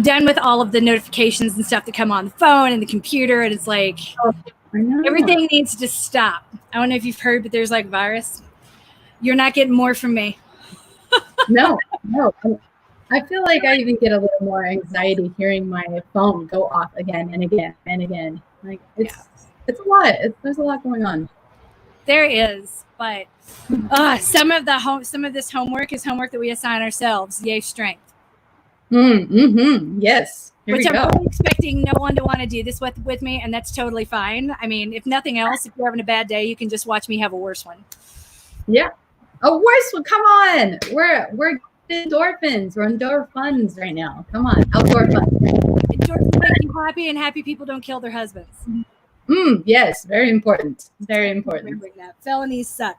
done with all of the notifications and stuff that come on the phone and the computer, and it's like everything needs to stop. I don't know if you've heard, but there's like virus. You're not getting more from me. No. I feel like I even get a little more anxiety hearing my phone go off again and again and again. Like it's a lot. There's a lot going on. There is, but some of this homework is homework that we assign ourselves. Yay, strength. Yes. Which I'm really expecting no one to want to do this with me, and that's totally fine. I mean, if nothing else, if you're having a bad day, you can just watch me have a worse one. Yeah, a worse one. Come on, we're endorphins. We're Outdoorphuns right now. Come on, Outdoorphuns. Endorphins make you happy, and happy people don't kill their husbands. Yes, very important. Very important. Remembering that. Felonies suck.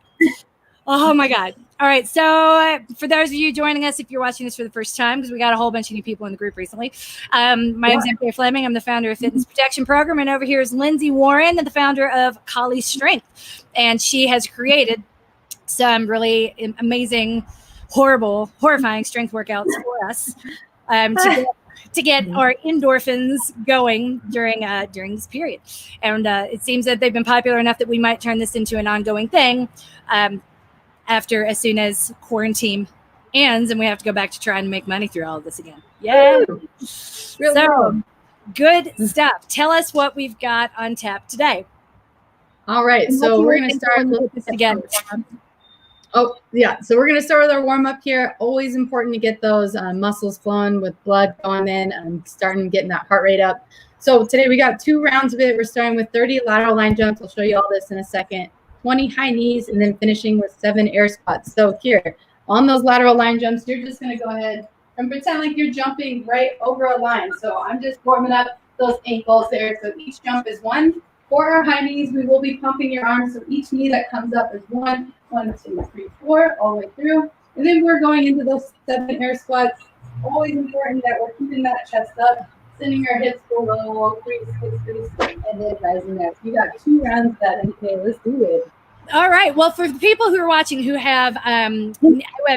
Oh my God. All right. So for those of you joining us, if you're watching this for the first time, because we got a whole bunch of new people in the group recently, my name's MK Fleming. I'm the founder of Fitness Protection Program. And over here is Lindsay Warren, the founder of Collie's Strength. And she has created some really amazing, horrifying strength workouts for us to get our endorphins going during this period. And it seems that they've been popular enough that we might turn this into an ongoing thing as soon as quarantine ends and we have to go back to trying to make money through all of this again. Yeah. So good stuff. Tell us what we've got on tap today. All right. So we're going to start with this again. Oh, yeah. So we're going to start with our warm up here. Always important to get those muscles flowing with blood going in and starting getting that heart rate up. So today we got 2 rounds of it. We're starting with 30 lateral line jumps. I'll show you all this in a second. 20 high knees, and then finishing with 7 air squats. So here, on those lateral line jumps, you're just going to go ahead and pretend like you're jumping right over a line. So I'm just warming up those ankles there. So each jump is 1. For our high knees, we will be pumping your arms. So each knee that comes up is 1, 1, 2, 3, 4, all the way through. And then we're going into those 7 air squats. Always important that we're keeping that chest up, sending our hips below, freeze, and then rising up. You got 2 rounds of that. Okay, let's do it. All right. Well, for the people who are watching who have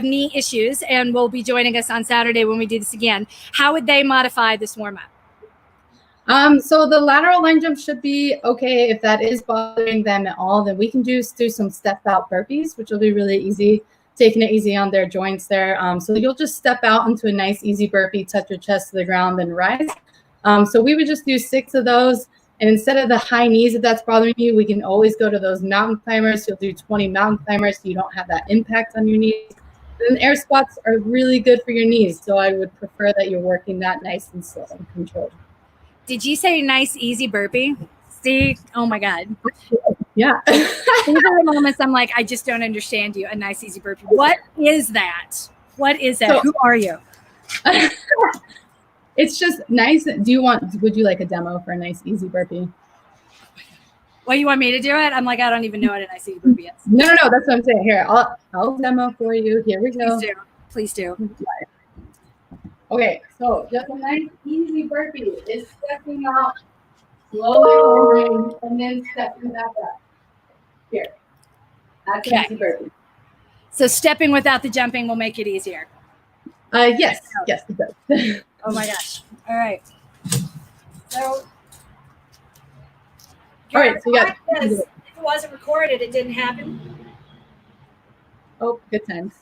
knee issues and will be joining us on Saturday when we do this again, how would they modify this warm up? So the lateral line jump should be okay. If that is bothering them at all, then we can just do some step out burpees, which will be really easy, taking it easy on their joints there. So you'll just step out into a nice easy burpee, touch your chest to the ground, then rise. So we would just do 6 of those. And instead of the high knees, if that's bothering you, we can always go to those mountain climbers. You'll do 20 mountain climbers so you don't have that impact on your knees. And air squats are really good for your knees. So I would prefer that you're working that nice and slow and controlled. Did you say nice, easy burpee? See? Oh my God. Yeah. These are the moments I'm like, I just don't understand you. A nice, easy burpee. What is that? What is that? So, who are you? It's just nice. Would you like a demo for a nice, easy burpee? Well, you want me to do it? I'm like, I don't even know what a nice, easy burpee is. No, that's what I'm saying. Here, I'll demo for you. Here we go. Please do. Okay, so just a nice, easy burpee is stepping out, slowly moving, and then stepping back up. Here. That's an easy burpee. So stepping without the jumping will make it easier. Yes, it does. Oh my gosh. All right. So, all right, so you got. If it wasn't recorded, it didn't happen. Oh, good times.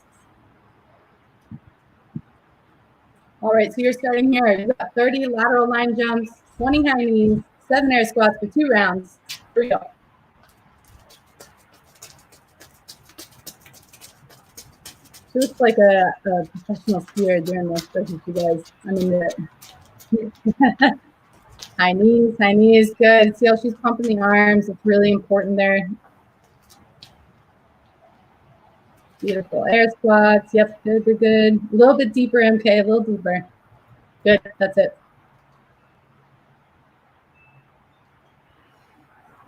All right, so you're starting here. You've got 30 lateral line jumps, 20 high knees, 7 air squats for 2 rounds. Here we go. She looks like a professional skier doing this versus you guys. I mean, high knees, good. See how she's pumping the arms. It's really important there. Beautiful. Air squats. Yep, good. A little bit deeper, MK, a little deeper. Good, that's it.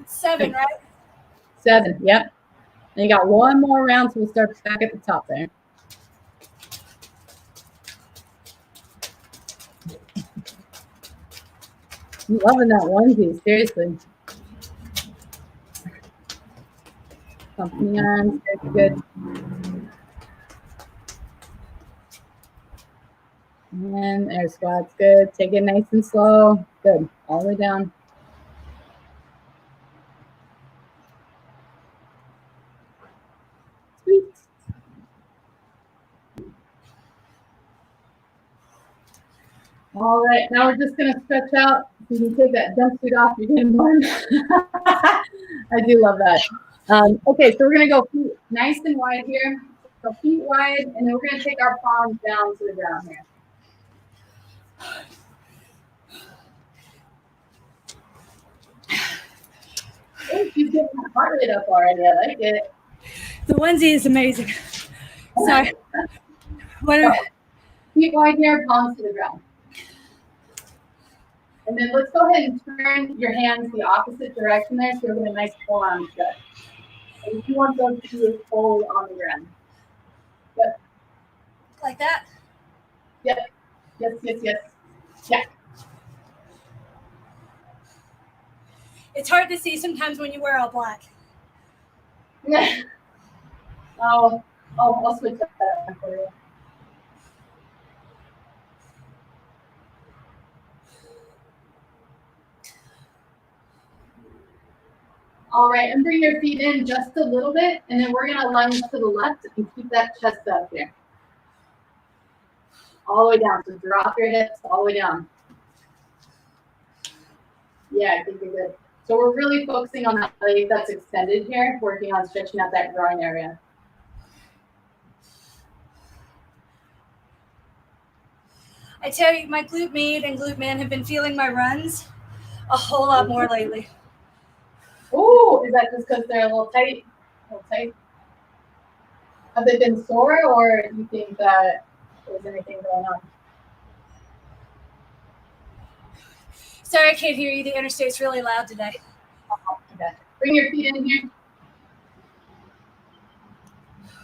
7, right? 7, yep. And you got 1 more round, so we'll start back at the top there. I'm loving that onesie, seriously. Pumping the arms, good. And air squats. Good. Take it nice and slow. Good. All the way down. Sweet. All right. Now we're just going to stretch out. You can take that jumpsuit off. You're getting warm. I do love that. Okay, so we're going to go feet nice and wide here. So feet wide, and then we're going to take our palms down to the ground here. Oh, she's getting my heart rate up already. I like it. The onesie is amazing. Sorry. Feet wide here, palms to the ground. And then let's go ahead and turn your hands the opposite direction there, so you're getting a nice forearm stretch. And if you want those to be fully on the ground. Yep. Like that? Yep. Yes, yes, yes. Yeah. It's hard to see sometimes when you wear all black. I'll switch that for you. All right, and bring your feet in just a little bit, and then we're gonna lunge to the left and keep that chest up here. All the way down, so drop your hips all the way down. Yeah, I think you're good. So we're really focusing on that leg that's extended here, working on stretching out that groin area. I tell you, my glute med and glute man have been feeling my runs a whole lot more lately. Oh, is that just because they're a little tight? Have they been sore, or do you think that there's anything going on? Sorry, I can't hear you. The interstate's really loud today. Okay. Bring your feet in here.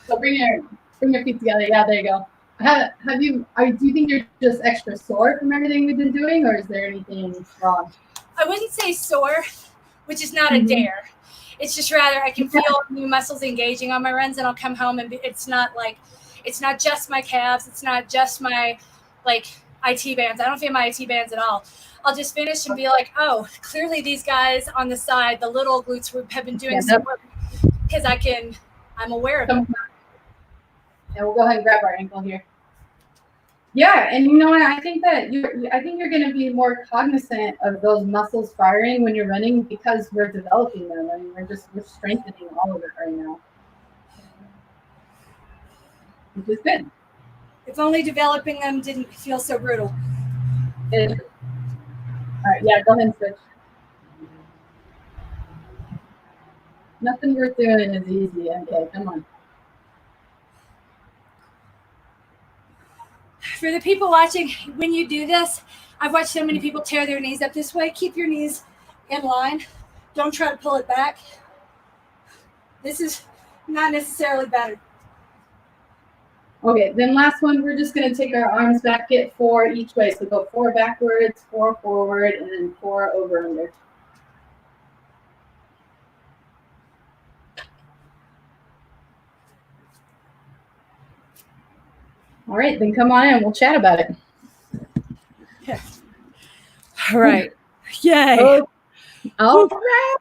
So bring your feet together. Yeah, there you go. Do you think you're just extra sore from everything we've been doing, or is there anything wrong? I wouldn't say sore, which is not a dare. It's just rather I can feel new muscles engaging on my runs, and I'll come home and it's not just my calves. It's not just my IT bands. I don't feel my IT bands at all. I'll just finish and be like, oh, clearly these guys on the side, the little glutes have been doing some work because I'm aware of it. And we'll go ahead and grab our ankle here. Yeah, and you know what? I think you're going to be more cognizant of those muscles firing when you're running because we're developing them. I mean, we're strengthening all of it right now, which is good. If only developing them didn't feel so brutal. All right, yeah, go ahead and switch. Nothing worth doing is easy. Okay, come on. For the people watching, when you do this, I've watched so many people tear their knees up this way. Keep your knees in line. Don't try to pull it back. This is not necessarily better. Okay, then last one, we're just going to take our arms back, get 4 each way. So go 4 backwards, 4 forward, and then 4 over under. All right, then come on in. We'll chat about it. Yeah. All right. Yay. All right.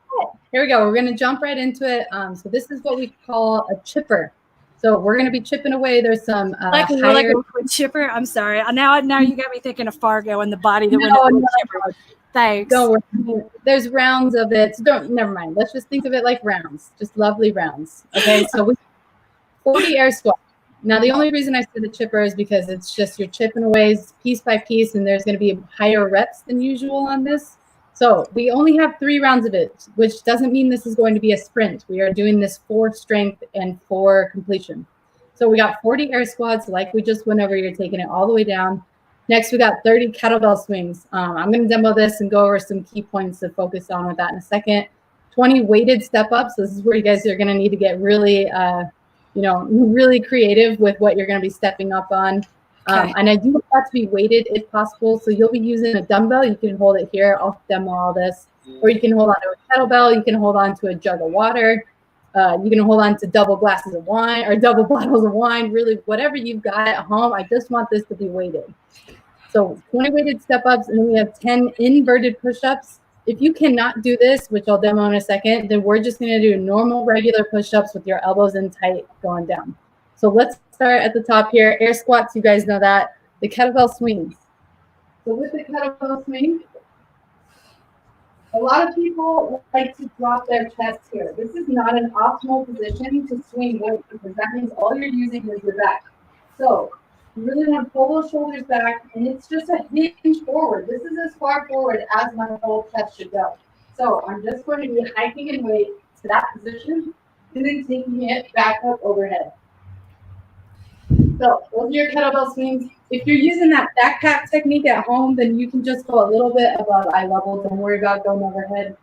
Here we go. We're going to jump right into it. So this is what we call a chipper. So we're going to be chipping away. There's some like a wood chipper. I'm sorry. Now you got me thinking of Fargo and the body that went in the wood chipper. Thanks. Don't worry. There's rounds of it. So never mind. Let's just think of it like rounds. Just lovely rounds. Okay. So we 40 air squats. Now, the only reason I said the chipper is because it's just you're chipping away piece by piece, and there's going to be higher reps than usual on this. So we only have 3 rounds of it, which doesn't mean this is going to be a sprint. We are doing this for strength and for completion. So we got 40 air squats, like we just went over. You're taking it all the way down. Next, we got 30 kettlebell swings. I'm going to demo this and go over some key points to focus on with that in a second. 20 weighted step-ups. This is where you guys are going to need to get really really creative with what you're going to be stepping up on. Okay. And I do want that to be weighted if possible. So you'll be using a dumbbell. You can hold it here. I'll demo all this. Or you can hold on to a kettlebell. You can hold on to a jug of water. You can hold on to double glasses of wine or double bottles of wine. Really, whatever you've got at home. I just want this to be weighted. So 20 weighted step-ups, and then we have 10 inverted push-ups. If you cannot do this, which I'll demo in a second, then we're just going to do normal, regular push-ups with your elbows in tight going down. So let's start at the top here. Air squats, you guys know that. The kettlebell swings. So with the kettlebell swing, a lot of people like to drop their chest here. This is not an optimal position to swing weight because that means all you're using is your back. So you really want to pull those shoulders back, and it's just a hinge forward. This is as far forward as my whole chest should go. So I'm just going to be hiking in weight to that position and then taking it back up overhead. So those are your kettlebell swings. If you're using that backpack technique at home, then you can just go a little bit above eye level. Don't worry about going overhead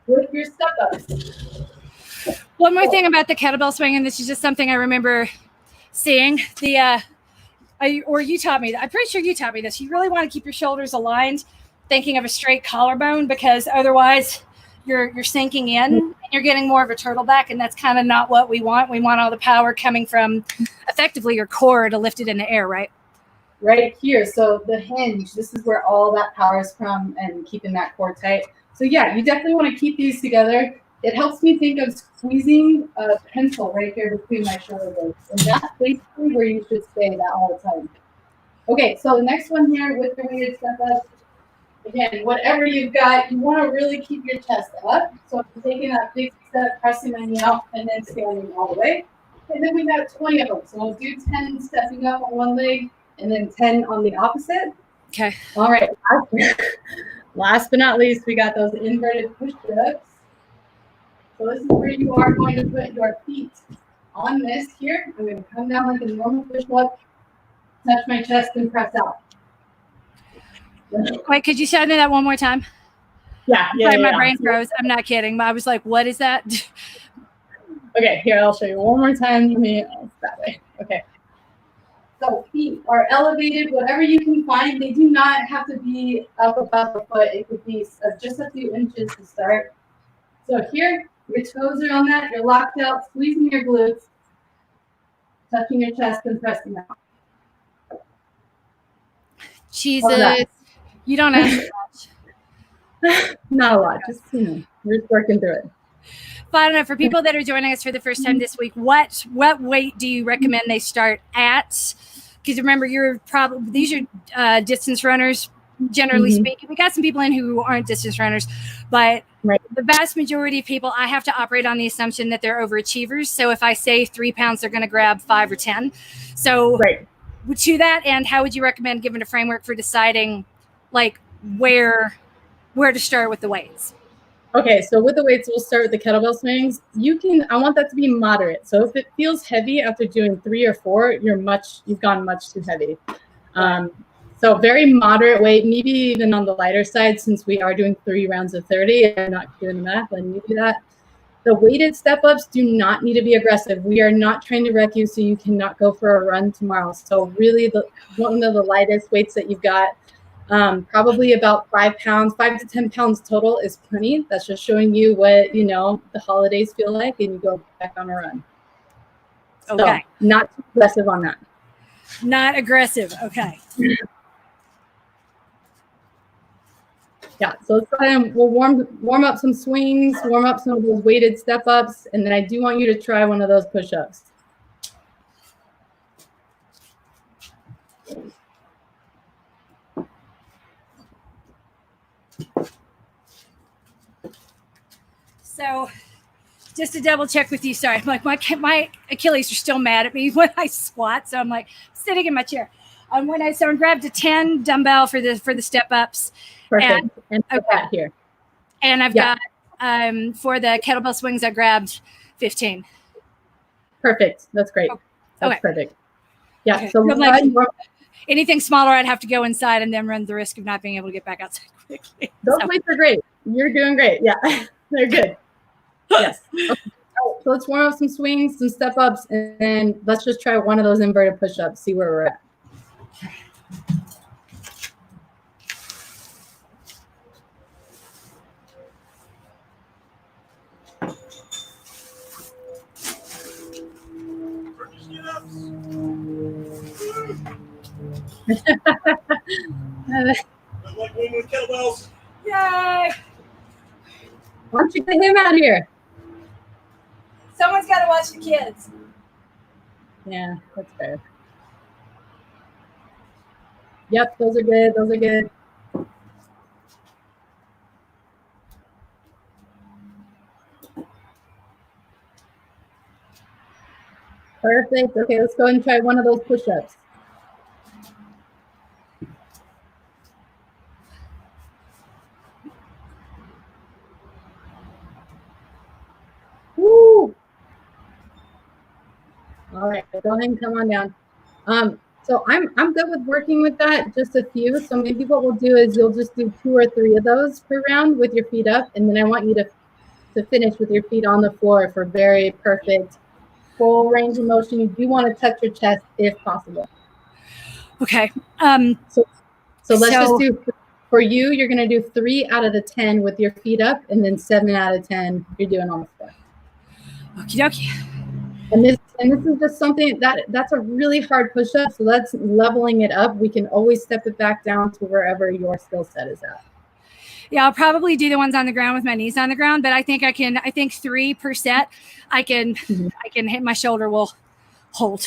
with your step-ups. One more thing about the kettlebell swing, and this is just something I remember seeing. Or you taught me. I'm pretty sure you taught me this. You really want to keep your shoulders aligned, thinking of a straight collarbone, because otherwise you're sinking in and you're getting more of a turtleback, and that's kind of not what we want. We want all the power coming from effectively your core to lift it in the air, right? Right here. So the hinge, this is where all that power is from, and keeping that core tight. So yeah, you definitely want to keep these together. It helps me think of squeezing a pencil right here between my shoulder blades. And that's basically where you should stay that all the time. Okay, so the next one here with the weighted step-ups. Again, whatever you've got, you want to really keep your chest up. So I'm taking that big step, pressing my knee out, and then standing all the way. And then we got 20 of them. So we'll do 10 stepping up on one leg, and then 10 on the opposite. Okay. All right. Last but not least, we got those inverted push-ups. So this is where you are going to put your feet on this here. I'm going to come down like a normal push-up, touch my chest, and press out. Wait, could you show me that one more time? Yeah. Sorry, my brain froze. I'm not kidding. I was like, what is that? Okay, here, I'll show you one more time. That way. Okay. So feet are elevated, whatever you can find. They do not have to be up above the foot. It could be just a few inches to start. So here, your toes are on that. You're locked out, squeezing your glutes, touching your chest and pressing out. Jesus, you don't ask much. Not a lot, just, we're just working through it. But I don't know, for people that are joining us for the first time this week, what weight do you recommend they start at? Because remember, these are distance runners, generally speaking. We got some people in who aren't distance runners, but the vast majority of people, I have to operate on the assumption that they're overachievers. So if I say 3 pounds, they're going to grab 5 or 10. So to that end, how would you recommend giving a framework for deciding like where to start with the weights? Okay, so with the weights, we'll start with the kettlebell swings. I want that to be moderate. So if it feels heavy after doing 3 or 4, you've gone much too heavy. So very moderate weight, maybe even on the lighter side, since we are doing 3 rounds of 30. I'm not doing the math, letting you do that. The weighted step-ups do not need to be aggressive. We are not trying to wreck you so you cannot go for a run tomorrow. So really, one of the lightest weights that you've got, probably about 5 to 10 pounds total is plenty. That's just showing you what, the holidays feel like, and you go back on a run. Okay. So, not too aggressive on that. Not aggressive. Okay. Yeah, so let's go ahead and we'll warm up some swings, warm up some of those weighted step-ups, and then I do want you to try one of those push-ups. So just to double check with you, sorry, I'm like my Achilles are still mad at me when I squat, so I'm like sitting in my chair. I grabbed a 10 dumbbell for the step-ups. Perfect. And put that here. And I've got for the kettlebell swings, I grabbed 15. Perfect. That's great. That's perfect. Yeah. Okay. So anything smaller, I'd have to go inside and then run the risk of not being able to get back outside quickly. Those weights are great. You're doing great. Yeah, they're good. Yes. Okay. So let's warm up some swings, some step-ups, and then let's just try one of those inverted push-ups, see where we're at. Like one with kettlebells. Yay! Why don't you get him out here? Someone's got to watch the kids. Yeah, that's fair. Yep, those are good. Those are good. Perfect. Okay, let's go ahead and try one of those push-ups. Woo! All right, go ahead and come on down. So I'm good with working with that, just a few. So maybe what we'll do is you'll just do 2 or 3 of those per round with your feet up, and then I want you to finish with your feet on the floor for very perfect full range of motion. You do want to touch your chest if possible. Okay. So let's just do, for you, you're going to do 3 out of the 10 with your feet up, and then 7 out of 10 you're doing on the floor. Okie dokie. And this is just something that's a really hard push-up. So that's leveling it up. We can always step it back down to wherever your skill set is at. Yeah, I'll probably do the ones on the ground with my knees on the ground, but I think 3 per set. I can hit my shoulder will hold.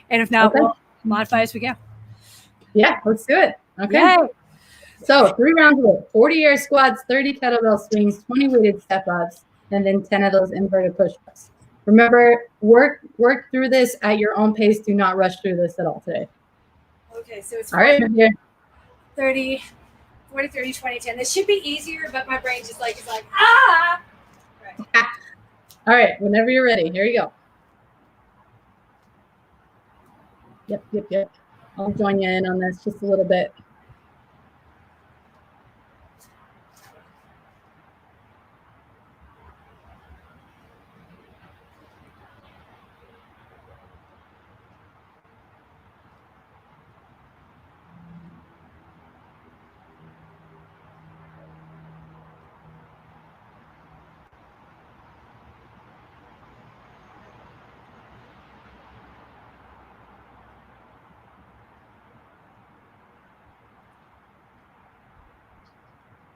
And if not, we'll modify as we go. Yeah, let's do it. Okay. Yay. So 3 rounds of it. 40 air squats, 30 kettlebell swings, 20 weighted step-ups, and then 10 of those inverted push-ups. Remember, work through this at your own pace. Do not rush through this at all today. Okay, so it's 40, all right, 30, 40, 30, 20, 10. This should be easier, but my brain just is like, ah! Right. All right, whenever you're ready, here you go. Yep. I'll join you in on this just a little bit.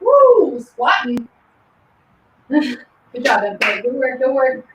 Woo! Squatting. Good job, everybody. Good work.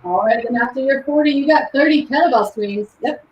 All right, then after your 40, you got 30 kettlebell swings. Yep.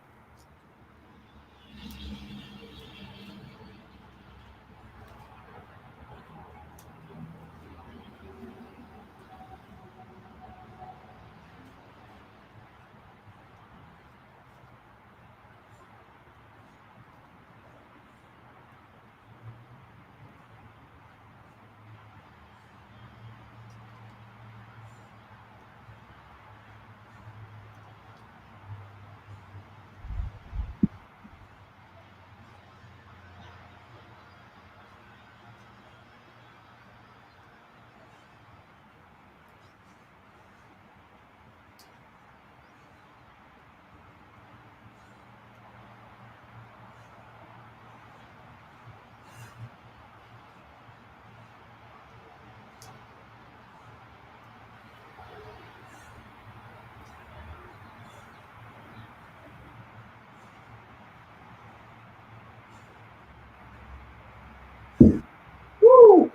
Woo!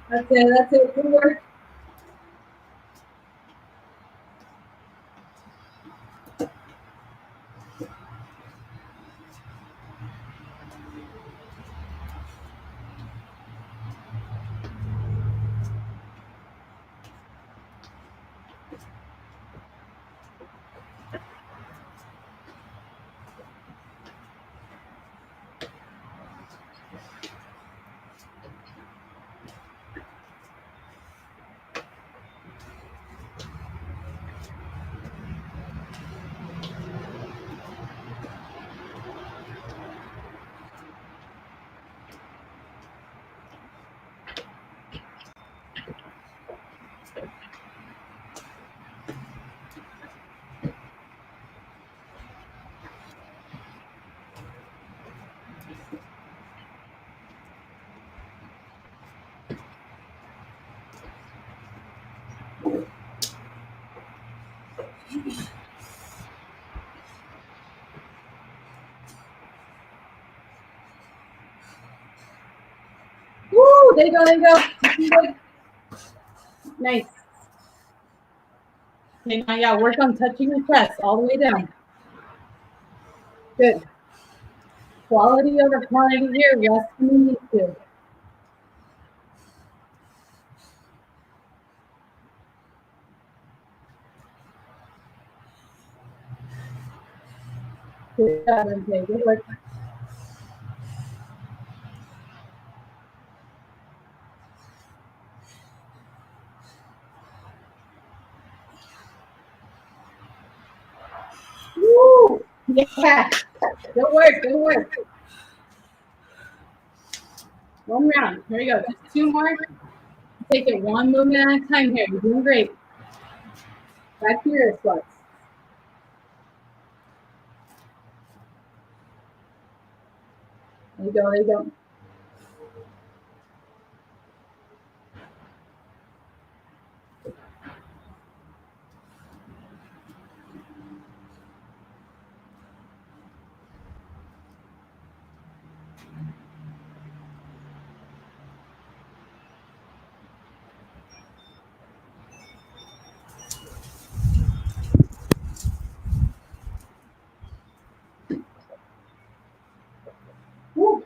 That's it. Good work. Woo! There you go. There you go. Nice. Okay, now yeah, work on touching your chest all the way down. Good. Quality over quantity here. Yes, we need to. Good job, okay, good work. Woo! Yeah. Good work, good work. One round. Here we go. Just 2 more. Take it one movement at a time here. You're doing great. Back to your squats. There you go, there you go. Woo.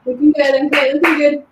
Looking good, okay, looking good.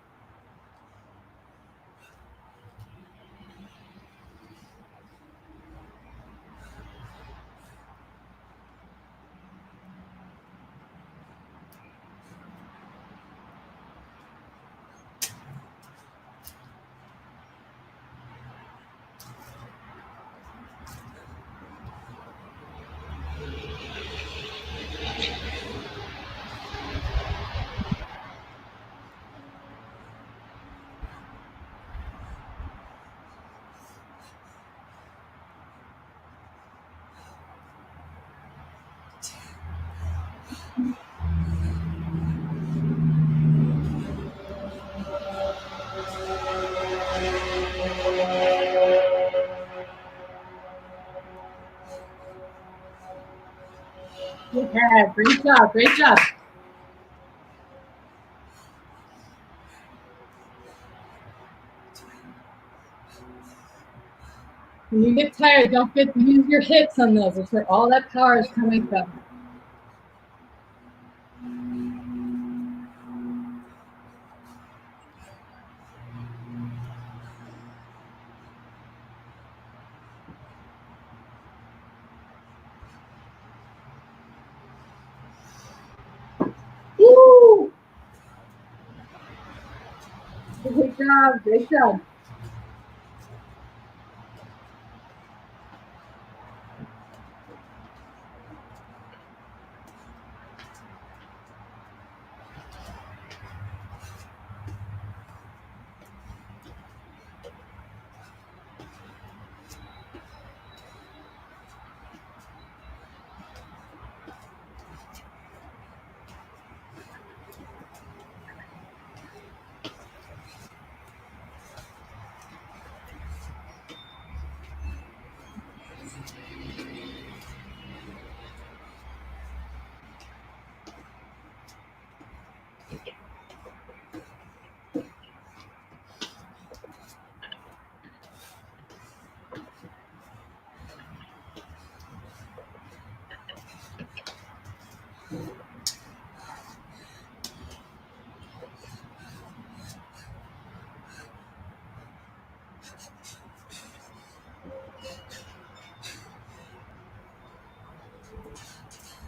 Yeah, great job, great job. When you get tired, don't forget to use your hips on those. That's where all that power is coming from. Woo! Great job, great job.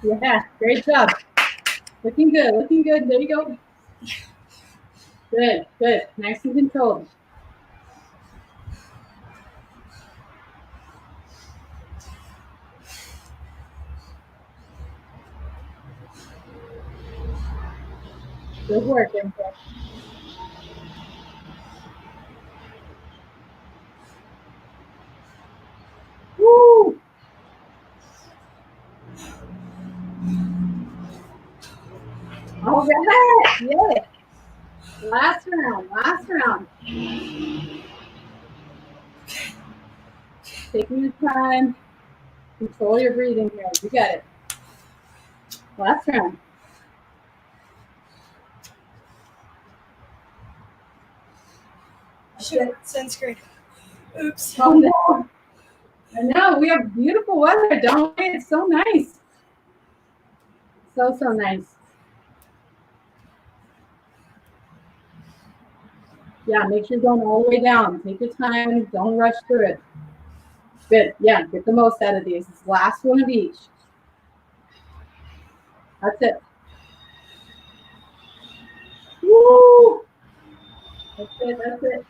Yeah, great job. Looking good, looking good. There you go. Good, good. Nice and controlled. Good work, MJ. Woo! All right. Yeah. Last round. Last round. Taking your time. Control your breathing here. You got it. Last round. Shit, sunscreen. Oops. Oh no. I know. We have beautiful weather, don't we? It's so nice. So nice. Yeah, make sure you're going all the way down. Take your time. Don't rush through it. Good. Yeah, get the most out of these. It's the last one of each. That's it. Woo! That's it. That's it.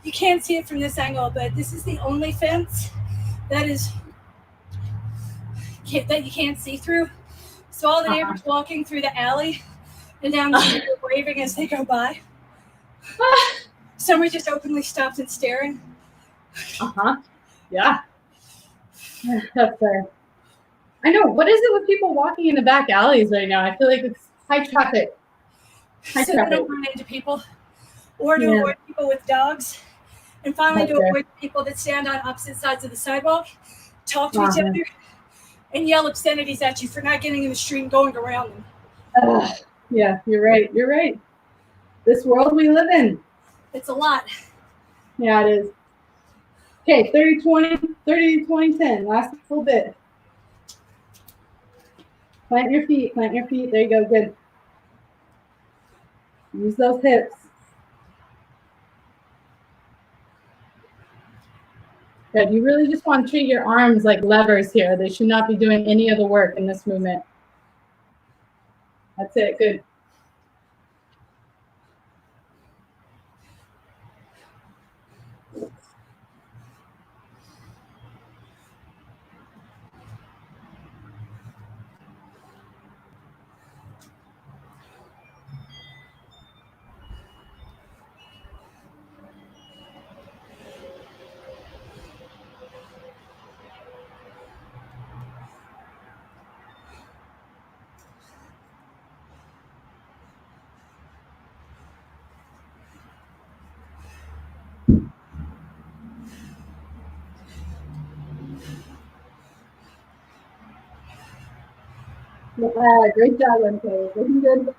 You can't see it from this angle, but this is the only fence that you can't see through. So all the neighbors walking through the alley and down the street are waving as they go by. Some are just openly stopped and staring. Yeah. That's fair. I know. What is it with people walking in the back alleys right now? I feel like it's high traffic. So they don't run into people, or to avoid people with dogs, and finally to avoid people that stand on opposite sides of the sidewalk, talk to each other, and yell obscenities at you for not getting in the street and going around them. Yeah, you're right. You're right. This world we live in. It's a lot. Yeah, it is. Okay, 30-20, 30-20-10. Last little bit. Plant your feet. Plant your feet. There you go. Good. Use those hips. Good. You really just want to treat your arms like levers here. They should not be doing any of the work in this movement. That's it. Good. Great job, MK. Looking good.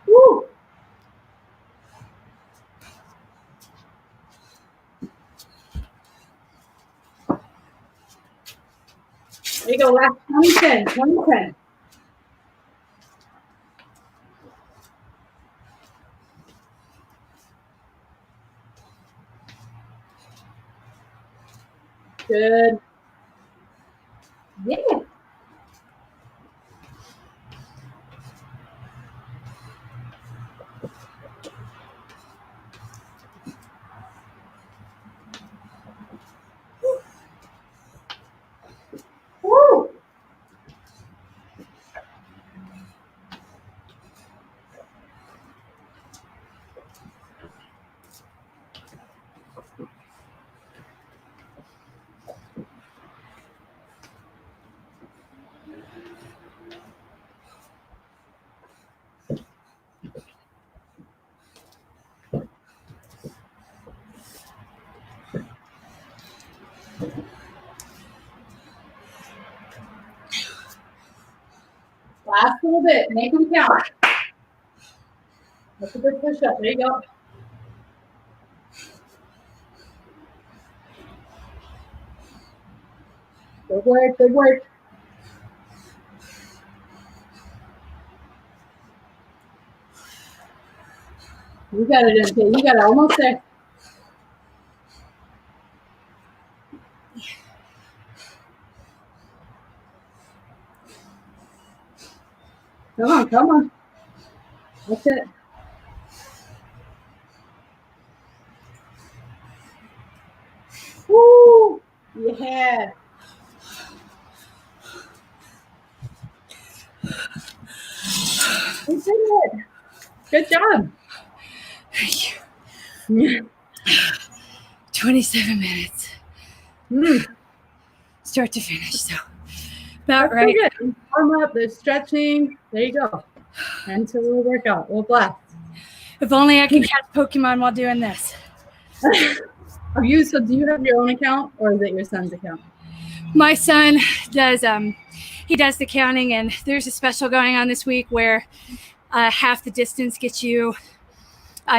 Woo! There you go. Last 20-10. 20-10. Good. Yeah. Woo! Last little bit. Make them count. That's a good push up. There you go. Good work. Good work. You got it, MK. You got it. Almost there. Come on, come on. That's it. Woo! Yeah. You did it. Good job. Thank Yeah. you. 27 minutes. Start to finish. So about That's right. Good. Warm up, the stretching. There you go. Until we work out. We'll blast. If only I could catch Pokemon while doing this. So do you have your own account or is it your son's account? My son does he does the counting, and there's a special going on this week where half the distance gets you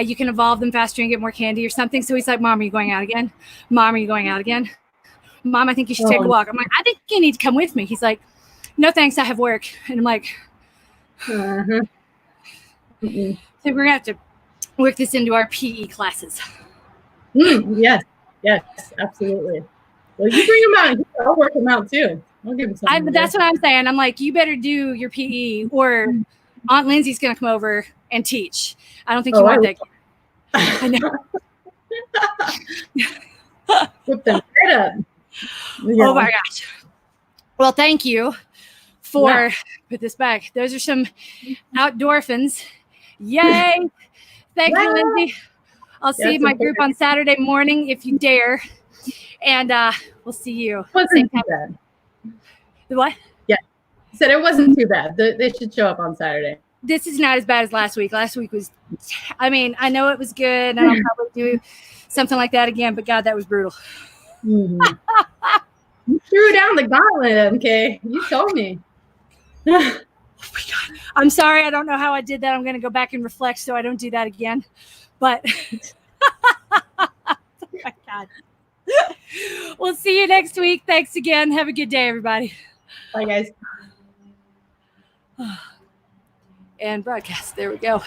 you can evolve them faster and get more candy or something. So he's like, Mom, are you going out again? Mom, are you going out again? Mom, I think you should take a walk. I'm like, I think you need to come with me. He's like, no thanks, I have work. And I'm like, Uh-huh. So we're gonna have to work this into our PE classes. Yes, absolutely. Well, you bring them out. I'll work them out too. I'll give them something. That's what I'm saying. I'm like, you better do your PE, or Aunt Lindsay's gonna come over and teach. I don't think you want that. I know. Whip them right up. Yeah. Oh my gosh. Well, thank you for put this back. Those are some Outdoorphuns. Yay! Thank you, Lindsay. I'll see my group on Saturday morning if you dare, and we'll see you. Wasn't too bad. The what? Yeah, said it wasn't too bad. They should show up on Saturday. This is not as bad as last week. Last week was, I mean, I know it was good, and I'll probably do something like that again. But God, that was brutal. You threw down the gauntlet, MK. You told me. Oh my God. I'm sorry. I don't know how I did that. I'm going to go back and reflect so I don't do that again. But oh my God. We'll see you next week. Thanks again. Have a good day, everybody. Bye, guys. And broadcast. There we go.